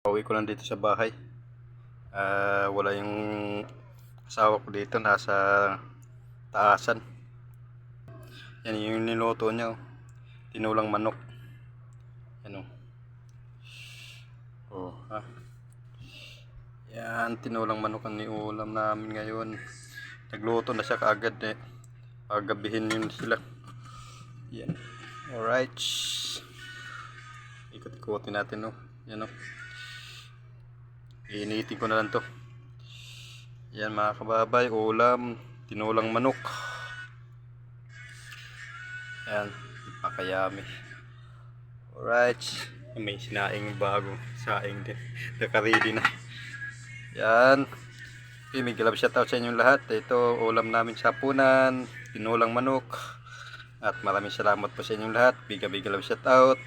Pauwi ko lang dito sa bahay. Wala yung asawa ko dito, nasa taasan. Yan yung niluto niya, oh. Tinulang manok. Yan, ha. Yan, tinulang manok ang niulam namin ngayon. Nagluto na siya kaagad eh. Paggabihin yun sila. Yan. Alright. Ikot-ikotin natin, oh. Yan, oh. Iinitin ko na lang to. Yan mga kababay, ulam, tinulang manok. Yan, napakayami. Alright, may sinaing bago, saing din. Naka-ready na. Yan. Okay, may galab shoutout sa inyong lahat. Ito, ulam namin sa hapunan, tinulang manok. At maraming salamat po sa inyong lahat. Big love shoutout.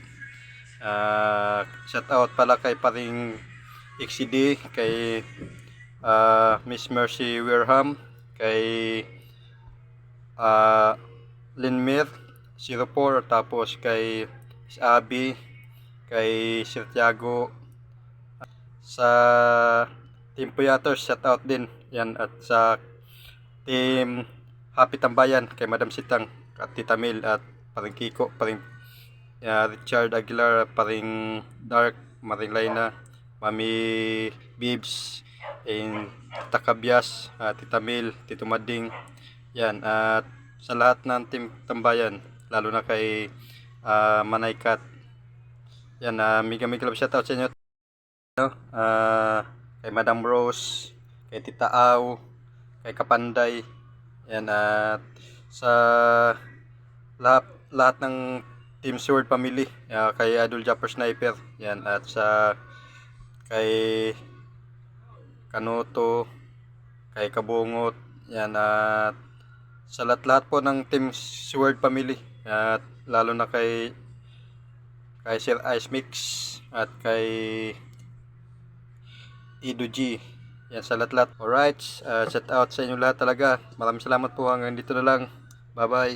Shoutout pala kay paring XCD, kay Miss Mercy Werham, kay Linmir 04, tapos kay Miss Abby, kay Sir Tiago, sa Team Puyaters shoutout din yan, at sa Team Happy Tambayan kay Madam Sitang at Tita Mil at paring Kiko, paring Richard Aguilar, paring Dark, Maring Laina, Mami Bibs, and Takabyas, Tita Mil, Tito Mading. Yan, at sa lahat ng Team Tambayan, lalo na kay Manaykat. Yan, mega love shoutout sa inyo. Kay Madam Rose, kay Tita Au, kay Kapanday. Yan, at sa lahat ng Team Sword Family, kay Idol Japper Sniper. Yan, at sa kay Kanuto, kay Kabungot. Yan, at sa lahat po ng Team Sword Family, at lalo na kay Sir Ice Mix at kay Ido G. Yan, sa lahat. Alright, shout out sa inyo lahat talaga. Maraming salamat po, hanggang dito na lang. Bye bye.